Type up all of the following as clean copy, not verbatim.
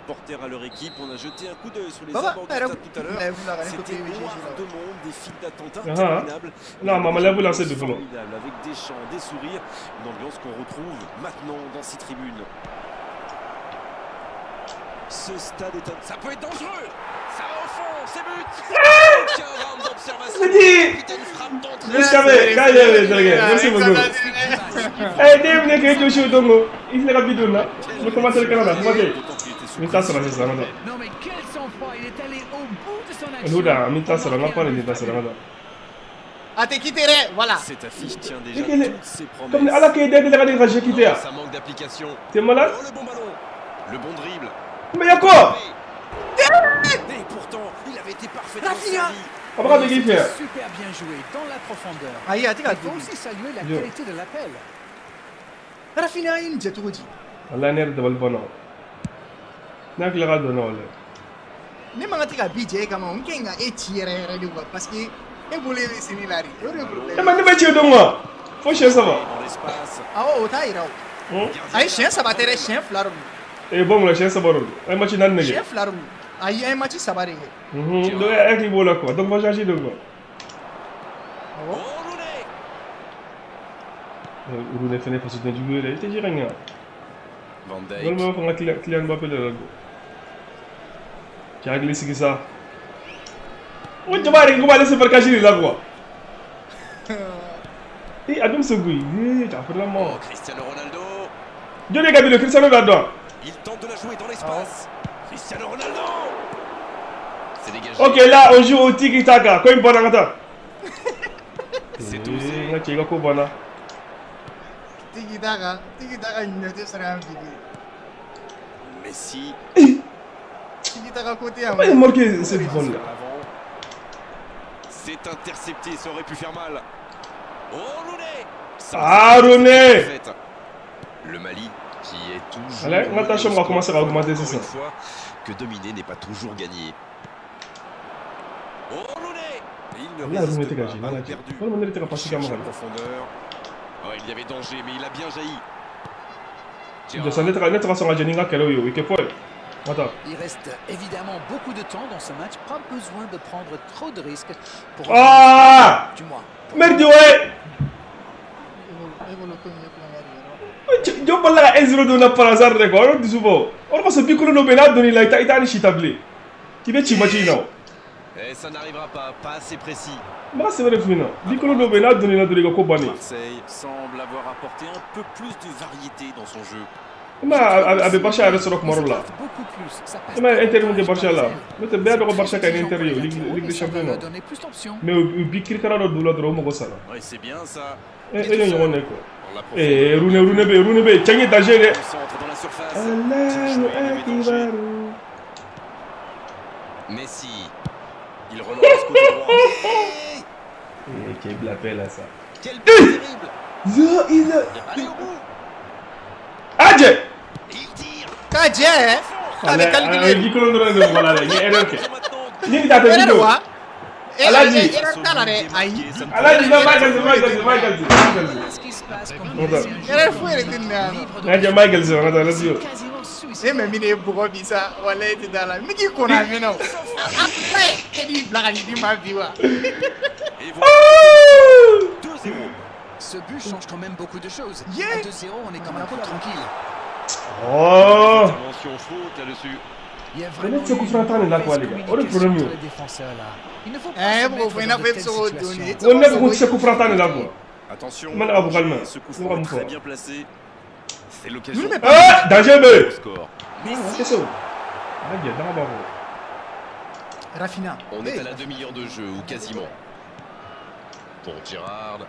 supporters à leur équipe. On a jeté un coup d'œil sur les abords du stade tout à l'heure. C'était noir de monde, des files d'attente interminables. Non, maman, là, vous lancez de boulot. Avec des chants, des sourires, une ambiance qu'on retrouve maintenant dans ces tribunes. Ce stade est un... Ça peut être dangereux. Ça va au fond, c'est but. Aucun round d'observation. Capitaine frappe d'entrée. Je savais, merci beaucoup. Eh, Dave n'est que deux choses donc. Il n'est pas bidon là. Je commence le Canada. Moi, Minta sera c'est ça. Non mais quel sang-froid, il est allé au bout de son action. Louda, Minta sera n'a pas les Minta sera là. Ah, t'es quitté, voilà. Cette affiche tient déjà toutes ses promesses. Comme à la quai d'aide de la rage quitté. Ça manque d'application. T'es malade? Oh, le bon ballon. Le bon dribble. Mais y'a quoi? Et pourtant, il avait été parfaitement servi. On va regarder qui fait. Super bien joué dans la profondeur. Aïe, Il faut aussi saluer la qualité de l'appel. Rafinha in Jatuji. Allah n'est de Balbano. N'a que la rade de Nol. Ne mangatika BJ kama unkenga etiere radio parce que e voulait signer la ri. Eh mais ne pas tuer de moi. Faut chier ça va. Dans l'espace. Ah oh, taira. Aïe, chien ça va te chien flarum. Eh bon, le chien ça va. Ay match nan nege. Chien flarum. Aïe, un match ça va régler. Donc avec les bola quoi. Donc va changer de quoi. Oh, Rooney. Rooney fait face de jouer là, il était gérant. Van Dijk. Vraiment quand client Mbappé le. Qui a glissé ça. Oh, tu vas aller comment laisser faire cacher là quoi. Eh, Adam Segui, tu as fait la mort. Oh, Cristiano Ronaldo. Johnny Gabi, le Cristiano là-dedans. Il tente de la jouer dans l'espace. Cristiano Ronaldo. C'est dégagé. Ok, là on joue au tiki-taka. Quoi une bonne attaque? C'est osé. Là, tu es quoi bonne? Tiki taka une de sera un bébé. Messi. Tiki taka côté Il a marqué cette balle là. C'est intercepté, ça aurait pu faire mal. Oh, Rooney. Ah, Rooney. Le Mali qui est toujours... Allez, attention, on va commencer à augmenter c'est ça. Une fois que dominer n'est pas toujours gagné. Oh, Rooney. Il ne Là, résiste Rooney était pas, gagé. Là, balle tu perdue. peux me dire que passer Cherche la Cameroun. profondeur. Oh, il y avait danger, mais il a bien jailli. De son être façon à Jeninga qu'elle a eu, oui, que quoi? Attends. Il reste évidemment beaucoup de temps dans ce match, pas besoin de prendre trop de risques pour... Ah! Du moins. Merde, ouais! Jo balla 1-0 dona par hasard de quoi? On dit souvent. On va se piquer le benat donner la ita ni chitablé. Qui veut chimachi non? Et ça n'arrivera pas, pas assez précis. Mais c'est vrai fina. Piquer le benat donner la donner ko bani. Marseille semble avoir apporté un peu plus de variété dans son jeu. Mais avec Barça avec Sorok Marola. Beaucoup plus. Ça passe. Mais intérieur de Barça là. Mais c'est bien de Barça qu'un intérieur Ligue des Champions. Donner plus d'options. Mais Bikir Kara do la do mo sala. Ouais, c'est bien ça. Et il y a quoi? On la Eh Rooney be tiens danger de. centre dans la surface. Allahu Akbar. Messi. Il relance côté droit. Eh quel l'appel à ça. Quel but terrible. Il Allez au bout. Adje. Il tire. Kadje. Avec calculé. Il dit que voilà, il est erreur. Maintenant. Ni ta Era vidéo. wa. Alhaji. Era tanare. Aïe. Alhaji na Michael. Ce qui se passe quand On va. Era fuere dinna. Nadia Michael c'est on a la radio. quasiment suicide. Eh mais mine bugo bisa wala ite dala. Miki kona mino. Après, il blague di ma viwa. Et voilà. 2-0. Ce but change quand même beaucoup de choses. Yeah. À 2-0, on est quand même plus tranquille. Oh. Intervention faute là-dessus. Il y a Mais vraiment c'est coup franc là là quoi les gars. On est problème. entre les défenseurs là. Il ne faut pas Eh se bon, mettre faut une dans de affaire telles sur situations. Tony. On a beaucoup de coup franc là quoi. Attention. Man Abou Kalma. Ce coup On va franc me est très faire. bien placé. C'est l'occasion. Nous, mais Ah, danger Au be. score. Qu'est-ce que c'est? Ah, bien dans bas. Rafinha. On est à la demi-heure de jeu ou quasiment. Pour Gérard.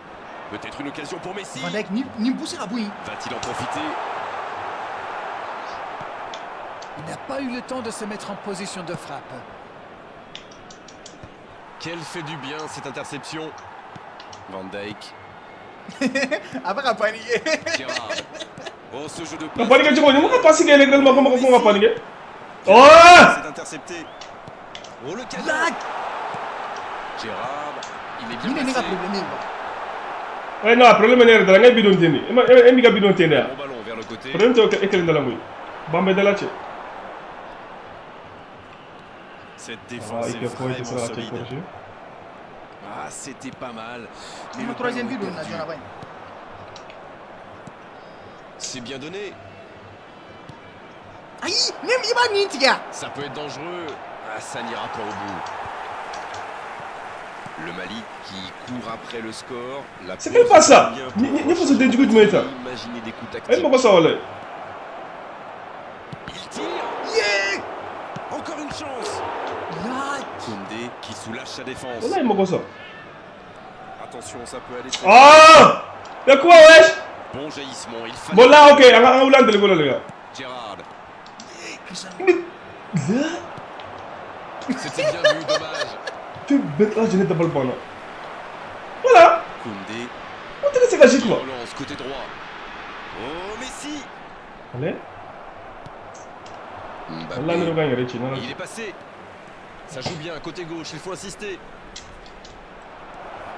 Peut-être une occasion pour Messi. Van Dijk ni pousser à bouillir. Va-t-il en profiter? Il n'a pas eu le temps de se mettre en position de frappe. Quelle fait du bien cette interception. Van Dijk. Après à paniquer. Gérard. Oh, ce jeu de Na passe. panique tu connais, moi passer que les gars comment paniquer. Oh! C'est intercepté. Oh, le cadeau. Gérard. Il est Ni bien ne placé. nga problème. Ouais non, problème est là, ngai bidon teni. E mi ga bidon teni. Bon ballon vers le côté. Problème to ekelen de la muy. Bambe de la che. Cette Ah, défense il est peut pas être sur vraiment la solide. corrigée. Ah, c'était pas mal. Mais Le le troisième ballon but, est on a perdu. joué là-bas. C'est bien donné. Aïe, même il va nier, gars. Ça peut être dangereux. Ah, ça n'ira pas au bout. Le Mali qui court après le score. La C'est même pas ça. bien Ni pour faut se déduire de mettre. imaginer des coups Eh, tactiques. pourquoi ça va là? Il tire. Yeah. Encore une chance. Là. Koundé qui soulage sa défense. Voilà, il m'a ça. Attention, ça peut aller très Ah! Y'a quoi, wesh? bon jaillissement. Il fallait Bon, là, ok, on va rouler le les gars. Gérard. Là, C'était bien vu, dommage. tu bête là, je n'ai pas le bon. Voilà. Koundé. On te laisse gâcher quoi. Relance côté droit. Oh, Messi. Allez. Mbappé. Là, nous gagnons, Richie. Il est passé. Ça joue bien, côté gauche, il faut insister.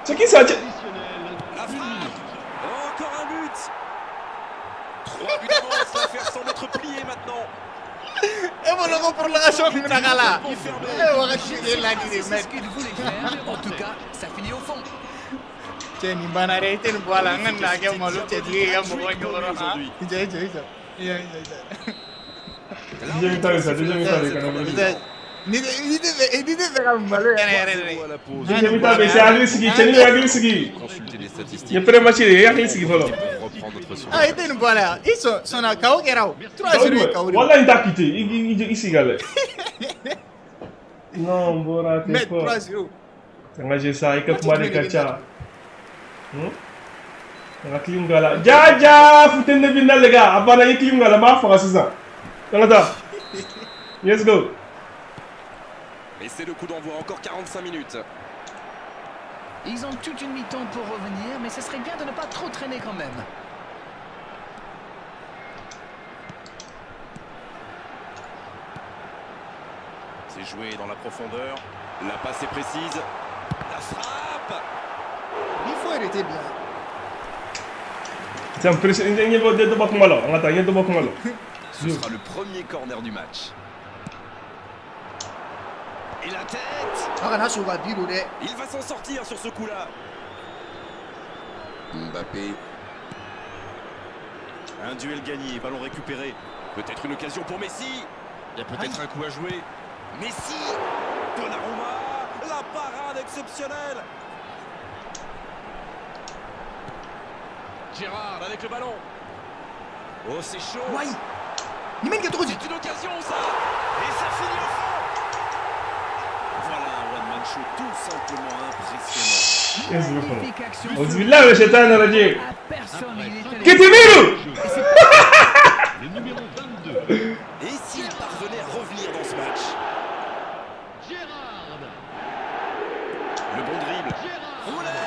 C'est qui ça? La frappe. Encore un but. 3 buts d'avance, l'affaire semble être pliée maintenant. Et voilà pour la ration du Nagala. Et on va chier là, C'est ce qu'il voulait faire. En tout cas, ça finit au fond. Tiens, il va arrêter le bois là. On a gagné le titre. Il Deuxième mi-temps, ça, deuxième mi-temps, les gars. À la pause. Deuxième mi-temps, mais c'est agressif, c'est agressif. Consulter les statistiques Il y a pas de match, il y a agressif, voilà. pour reprendre notre souffle. Ah, il bois là. Ils sont à Kao Gerao. 3-0 Voilà, il t'a quitté. Il s'y galère. Non, Bora, t'es Mettre pas. 3-0. Nga je sa ikaf mari kacha. Nga klim gala. Jaja futen de bindal les gars. Abana yi klim gala ma fa sisan. Nga ta. Let's go. Et c'est le coup d'envoi, encore 45 minutes. Ils ont toute une mi-temps pour revenir, mais ce serait bien de ne pas trop traîner quand même. C'est joué dans la profondeur. La passe est précise. La frappe. Il faut arrêter bien. Tiens, presse il va de bak malo. Nga ta yendo bak malo. Ce sera le premier corner du match. Et la tête. Il va s'en sortir sur ce coup-là. Mbappé. Un duel gagné, ballon récupéré. Peut-être une occasion pour Messi. Il y a peut-être un coup à jouer. Messi. Donnarumma. La parade exceptionnelle. Gérard avec le ballon. Oh, c'est chaud. Ouais. Il mène 4 C'est une occasion, ça. Et ça finit au fond. Voilà un one-man show tout simplement impressionnant. Yes, go for Magnifique action. it. Auzu billahi minash shaitanir rajim. À personne, il est allé- Kitimiru. Le numéro 22, Et s'il parvenait à revenir dans ce match? Gérard. Le bon dribble. Roulé.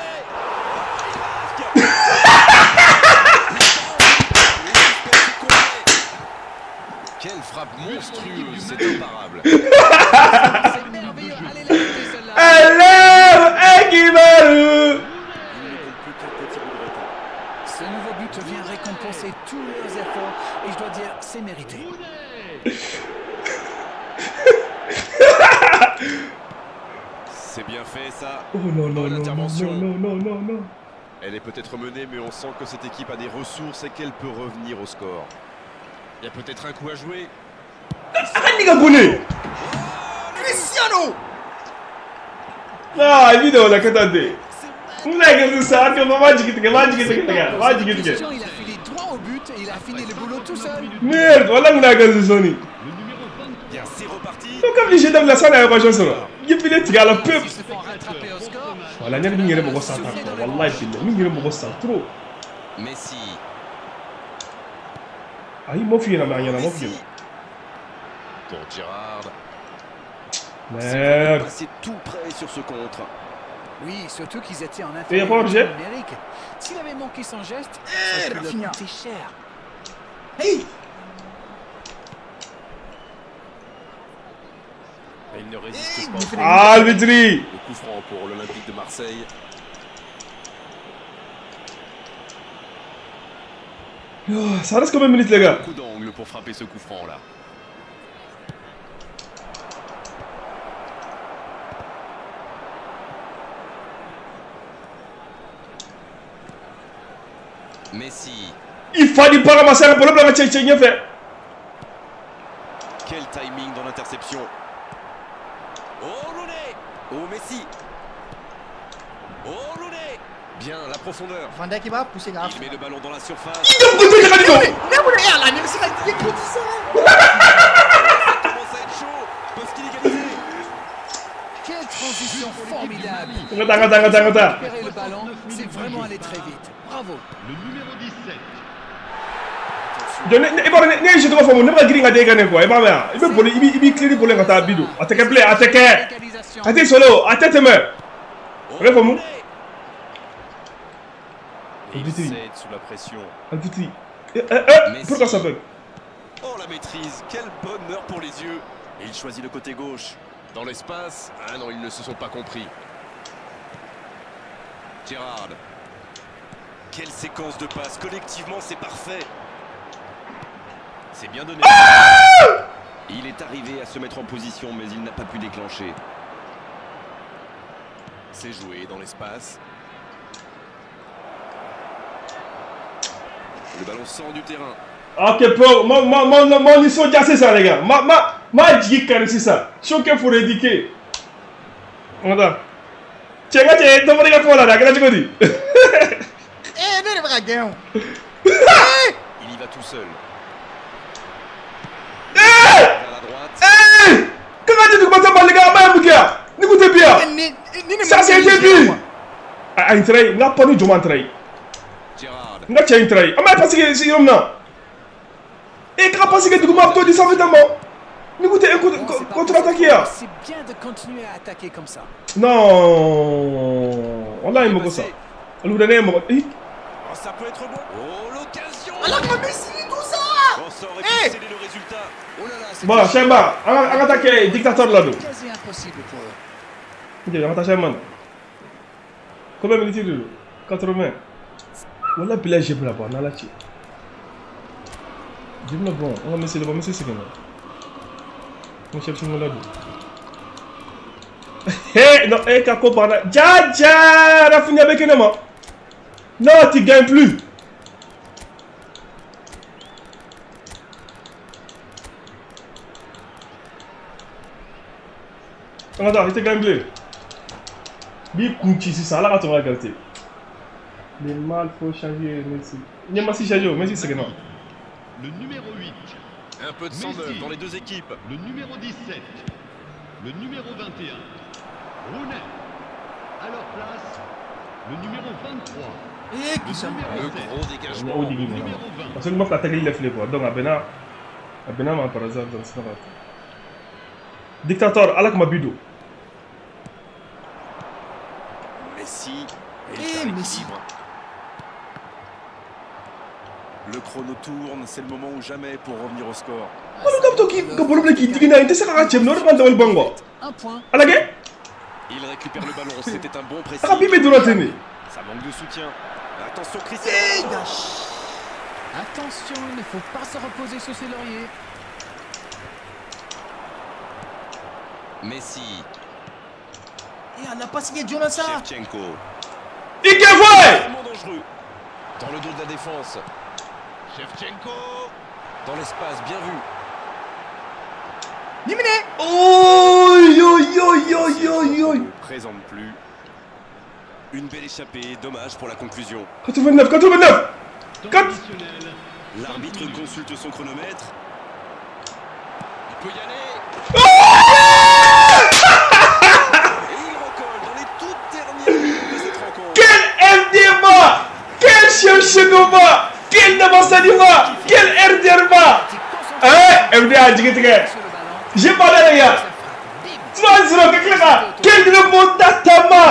Quelle frappe monstrueuse, c'est imparable. C'est merveilleux. Allez, la tête, celle-là. Hello, Ekimaru. Il ne compte plus qu'un petit bout de retard. Ce nouveau but vient récompenser tous leurs efforts et je dois dire, c'est mérité. C'est bien fait ça. Oh non, non, Bonne non, intervention. non, non, non, non. Elle est peut-être menée, mais on sent que cette équipe a des ressources et qu'elle peut revenir au score. Il y a peut-être un coup à jouer. Ah, niga bune. Cristiano. Ah, video la katade. Muna ga sa ka ba majiki tige Christian, il a filé droit au but et il a fini le boulot tout seul. Merde, wala nga ga soni. Bien, c'est reparti. To kam li je dam la sana ya ba soro. Yepile tiga la pep. Ils se font rattraper au score. Wala ñan mi ngere mo ko sa ta. Wallahi billah mi ngere mo ko sa trop. Messi. Ay mo fi na ma ñana mo fi. Messi. Pour Gérard. Merde. Passer tout près sur ce contre. Oui, surtout qu'ils étaient en Et après, infériorité Roger numérique. S'il avait manqué son geste, ça aurait pu Rafinha. leur coûter cher. Hey. Et il ne résiste pas. Ah, Vitri. Le coup franc pour l'Olympique de Marseille. Ça reste combien de minutes les gars? Coup d'angle pour frapper ce coup franc là. Messi. Il fallait pas ramasser un ballon pour la Tchétché, fait. Quel timing dans l'interception. Oh Rooney. Oh Messi. Oh Rooney. Bien, la profondeur. Van Dijk qui va pousser grave. Il met le ballon dans la surface. Il a poussé le radio. Mais vous les là, mais c'est la qui dit ça. Ça commence à être chaud. Peuvent-ils égaliser? Quelle transition formidable. Regarde. Récupérer le ballon, c'est vraiment aller très vite. Bravo. Le numéro 17. Ne je dois faire mon green à dégainer quoi. Il veut voler, il clé pour les gars bidou. Attaque play, attaque. Égalisation. Attaque solo, attaque tes mains. Regarde pour moi. Il cède sous la pression. Pourquoi ça bug? Oh la maîtrise, quel bonheur pour les yeux. Et il choisit le côté gauche. Dans l'espace. Ah non, ils ne se sont pas compris. Gérard. Quelle séquence de passes. Collectivement, c'est parfait. C'est bien donné. Il est arrivé à se mettre en position, mais il n'a pas pu déclencher. C'est joué dans l'espace. Le ballon sort du terrain. Ok, pour mon histoire, c'est ça, les gars. Ma dit que c'est ça. Choqué pour éduquer. Voilà. Tiens, tu vas dire quoi là, qu'est-ce que tu dis? Eh, ne pas gagner. Il y va tout seul. Vers la droite. Comment tu commences à parler, les gars? Même gars, n'écoutez bien. Ça, c'est un début. Ah, un trait, n'a pas nous jouer un trait. Gérard. N'a pas un trait. Ah, mais parce que c'est un homme. Et quand parce que tu commences à te dire ça, évidemment. N'écoutez, contre-attaquer. C'est bien de continuer à attaquer comme ça. Non. On a un mot ça. On lui donne un mot. Oh, ça peut être bon. Oh, l'occasion. Alors que Messi, tout ça. Oh, ça aurait pu céder le résultat. Oh là là, c'est Bon, Chemba, on attaque le dictateur là-dedans. quasi impossible pour eux. Ok, on attaque Chemba. Combien de minutes? 80. Voilà, puis là, j'ai pris la barre. On a la tire. Dis-moi bon, on va mettre le bon, monsieur, c'est comment? On cherche une là-dedans. Hé, non, hé, Kako, pardon. Dja, la fini avec un homme. Non, tu gagnes plus. Attends, il te gagne plus. Bi Kunchi, c'est ça, là, tu vas regarder. Les mal, faut changer, merci. Il y a Messi changer, Messi, c'est comment? Le numéro 8. Un peu de sang neuf dans les deux équipes. Le numéro 17. Le numéro 21. Rooney. À leur place, le numéro 23. Eh, qui ça? Le gros dégagement. Oh, dis-moi. Parce que le mec attaqué, il a fait quoi. Donc, Abena, par exemple, dans ce moment. Dictateur, Alak Mabido. Messi. Eh, Messi. Le chrono tourne, c'est le moment ou jamais pour revenir au score. Un point. Il récupère le ballon, c'était un bon pressing. Ça manque de soutien. Attention Cristiano. Attention, il ne faut pas se reposer sur ses lauriers. Messi. Et on n'a pas signé Jonathan. Shevchenko. Ikefoué. Vraiment dangereux. Dans le dos de la défense. Shevchenko. Dans l'espace, bien vu. Limine. Oi. Ne présente plus. Une belle échappée, dommage pour la conclusion. 89. Temps additionnel. L'arbitre consulte son chronomètre. Il peut y aller. Et il recolle dans les toutes dernières minutes de cette rencontre. Quel MDMA! Quel Shevchenko! Quel Namasanima! Quel RDRMA! Hein? MDA, j'ai parlé les gars! 3-0, quel remontatama!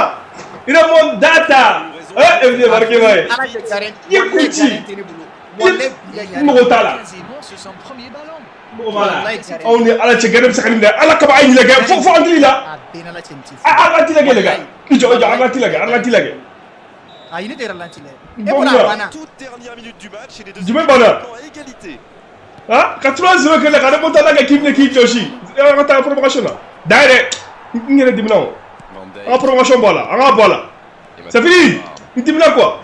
Remontata! Hein? MDA, marquez-moi! Quasiment sur son premier ballon. Voilà. On est à la tchèque, c'est quand à la cabaye, les gars. Faut entrer là. Arrêtez les gars, les gars. Arrêtez les gars. Ah, il est ralenti là. Bon, là. Toute dernière minute du match et les deux Du même équipes bonheur. sont à égalité. Ah, 80 que les gars, remontada la équipe aussi. On a promotion là. D'ailleurs, il y a des dimino. Van Dijk. En promotion voilà, en voilà. Et C'est maintenant, fini. Il dimino quoi?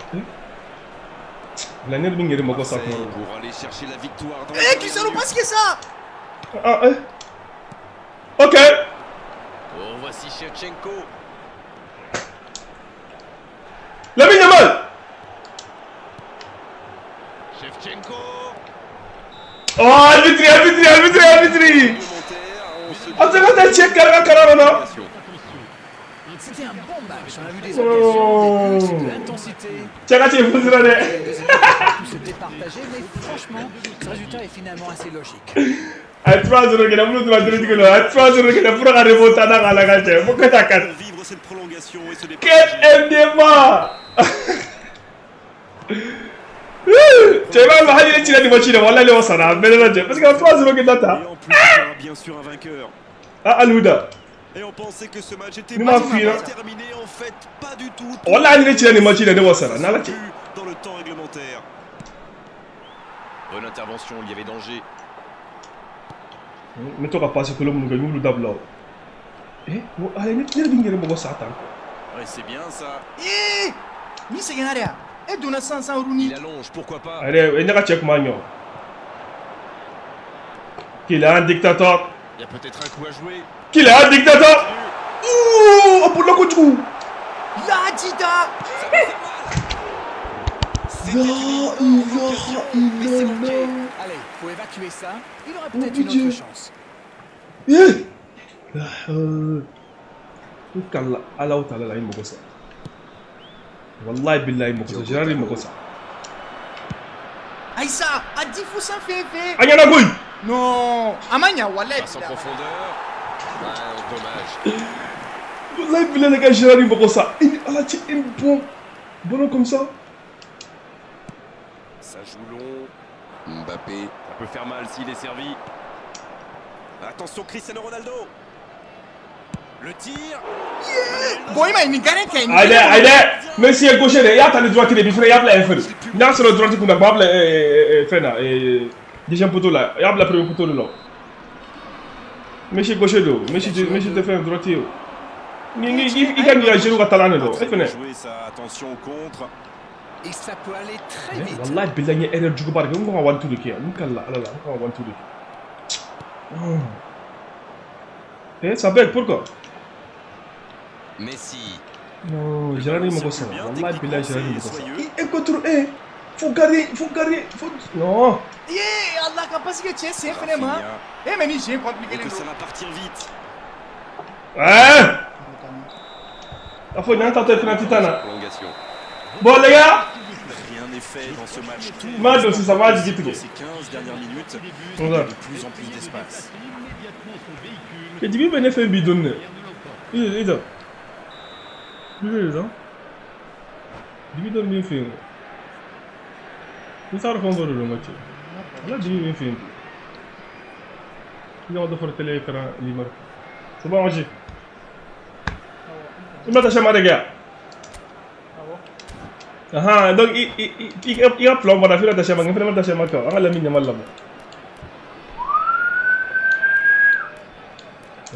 L'année de Bingeri Moko ça. Pour aller chercher la victoire. Eh, Cristiano, pas ce que ça. Ah, ok. Oh, voici Shevchenko. Lamine Yamal. Shevchenko. Oh, arbitre. Ah, c'est quoi ta check Karana? C'était un bon match, on a vu des occasions, de l'intensité. Vous Tout se départager, mais franchement, ce résultat est finalement assez logique. à 3-0 que la boule de la Trétique, à 3-0 que la boule a remonté à la gâchette. Pourquoi t'as 4? Vivre cette prolongation et se Quel MDMA! Tu vas me dire que tu as dit que tu vas aller au Sana, parce que 3-0 que t'as. Et en plus, il y aura bien sûr un vainqueur. Ah, Alouda. Et on pensait que ce match était Nous terminé, en fait, pas du tout. On l'a dit que tu as dit que tu vas Sana, dans le temps réglementaire. Bonne intervention, il y avait danger. Mais tu vas passer que l'homme nous gagne le double. Eh, allez, tu as dit que tu vas Satan. Ouais, c'est bien ça. Eh, ni c'est rien. Et donne ça sans Rooney. Il allonge, pourquoi pas. Allez, il y a un check Magnon. Qu'il a un dictateur. Il y a peut-être un coup à jouer. Qu'il a un dictateur. Ouh, pour le coup de coup. La Dida. Mais c'est manqué. Allez, faut évacuer ça. Il aura peut-être une autre chance. Kalla Allah ta'ala la yimbo kosa wallahi billahi yimbo kosa jirani yimbo kosa Aïssa, a 10 fois sans fait. anyana goy Non, Amanya, Wallet. Passe en profondeur. Dommage. wallahi billahi les gars jirani yimbo kosa Allah tu es bon comme ça. Ça joue long. Mbappé, ça peut faire mal s'il est servi. Attention Cristiano Ronaldo. Le tir. Bon, il m'a une garenne qui a une. Allez, Messi est gaucher, il y a ta droite qui est différente, il y a la FN. Il y a sur le droite qui n'a pas la FN et deuxième poteau là, il y a la première poteau là. Messi gaucher là, Messi te fait un droitier. Il gagne à Giroud catalan là, FN. Jouer ça, attention au contre. Et ça peut aller très vite. Wallahi billahi il y a erreur du coup parce que on va one to the kill. Mukalla, Allah, on va one to the. Eh, ça bête pourquoi? Messi. Non, Gérard Moko ça. Wallahi billahi Gérard Moko ça. Il contrôle, faut garder. Non. Yeah, Allah, parce que tu es c'est vraiment. Eh, mais j'ai compliqué les Ça va partir vite. Hein? Il faut une tenter de titana. Prolongation. Bon les gars. Rien n'est fait dans ce match. Tout Mal aussi ça va du ces 15 dernières minutes. On va. De plus en plus d'espace. Et tu veux faire un bidon. Il est là. Il est là. Il bidon bien fait. Il s'en rend compte de le match. Là, il bien fait. Il a offert le l'écran libre. C'est bon, Angie. Il m'a attaché à les gars. Ah, donc il a plombé la file attaché à ma gueule, il m'a attaché à ma cœur. On a la mine mal là-bas.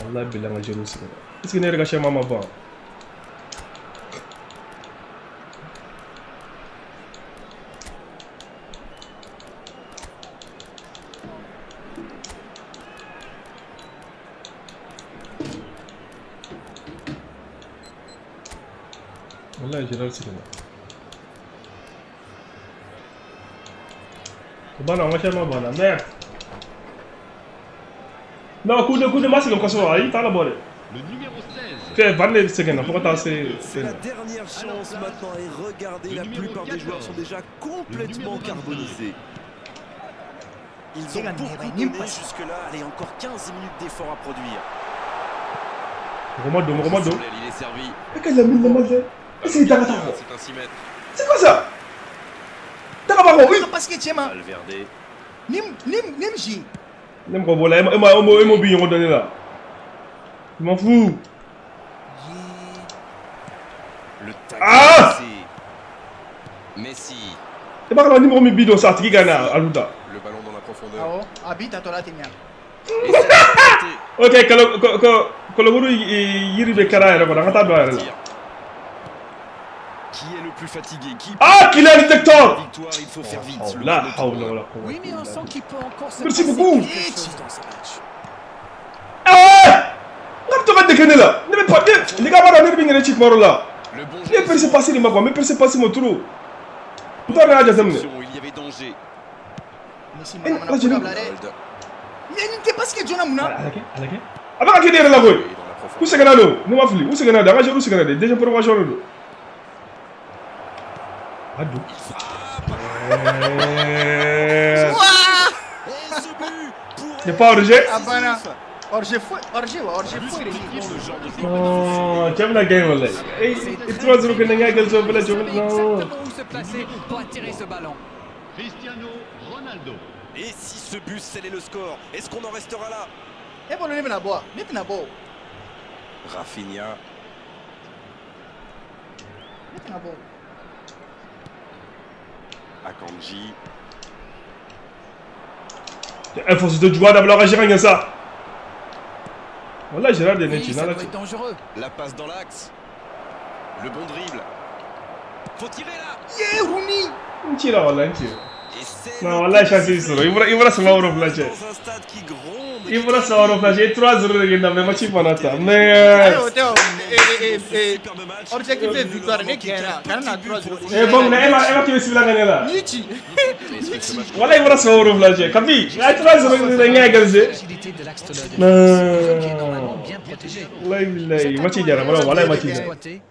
Allah bilang aja lu sih. Sini ada kasih mama bang. Allah jelas sih kan. Bana macam mana bana? Mer. Non, coup de masse comme ça, il t'a la balle. Le numéro 16. Que 22 secondes, pourquoi c'est la dernière chance maintenant et regardez, la plupart des joueurs sont déjà complètement carbonisés. Ils ont beaucoup donné jusque-là, allez, encore 15 minutes d'effort à produire. Romado. Il est servi. Qu'est-ce qu'il a mis dans ma tête? C'est C'est un 6 mètres. C'est quoi ça? T'as pas oui. Parce que tu es ma. Valverde. Nimji. Nem ko bola, emo bi yon donné là. Je m'en fous. Le tac. Ah! Messi. C'est pas le numéro mi bidon ça qui gagne à Alouda. Le ballon dans la profondeur. Ah oh, habite à toi là, Ténia. Et c'est la Ok, quand le guru yiri be kara là, on a ta doire là. Qui est le plus fatigué. Qui Ah, qu'il a le détecteur. victoire, il faut faire vite. Le Là, chrono oh tourne. là. Oui, mais on sent qu'il peut encore se Merci passer beaucoup. quelque chose dans ce match. Ah! Comme tu vas déconner là. Ne me pas. Les gars, voilà, ne me pas check maro là. Le bon Ne peux pas passer les magouas, mais peux pas passer mon trou. Putain, là, j'ai il y avait danger. Messi Eh, mana là, j'ai mana le- blare. Mais il n'était pas ce que Jonah Mouna. Alake. Avec un kédé là, boy. Où c'est que là, ne m'a fli. Où c'est que là, d'abord, où c'est que là, déjà pour moi, j'en ai. Adou. Et ce but pourrait Il n'y a pas un rejet? Ah bah non. Orge foi, il est ce genre de Non, tu as vu la game, là. Et 3-0 que n'a qu'à se faire, Il tu savait vois. exactement où se placer pour attirer ce ballon. Cristiano Ronaldo. Et si ce but scellait le score, est-ce qu'on en restera là? Eh bon, on est na boa. Net na boa. Rafinha. Net na boa. Akanji. Il faut se jouer d'abord à Gérard, ça. Voilà, Gérard, il y a Oui, une ça là. doit être dangereux. La passe dans l'axe. Le bon dribble. Faut tirer là. Yeah, Rooney. Un tira, voilà, un tira. Et c'est Non, voilà, je suis sûr. Il va se voir au flash. dans un stade qui gronde. Il va se voir au flash. Et 3-0 que n'a même pas chip en attaque. Mais. Ayo, Théo. Superbe match. Objectif de victoire ne kera. Kana 3-0. Eh bon, mais elle va te laisser la gagner là. Nichi. Voilà, il va se voir au flash. Capi. Il y a 3-0 que n'a rien gagné. Fragilité de l'axe de l'œil de Non. qui est normalement bien protégé. Là, il va te dire. Voilà, il va te dire. Exploité.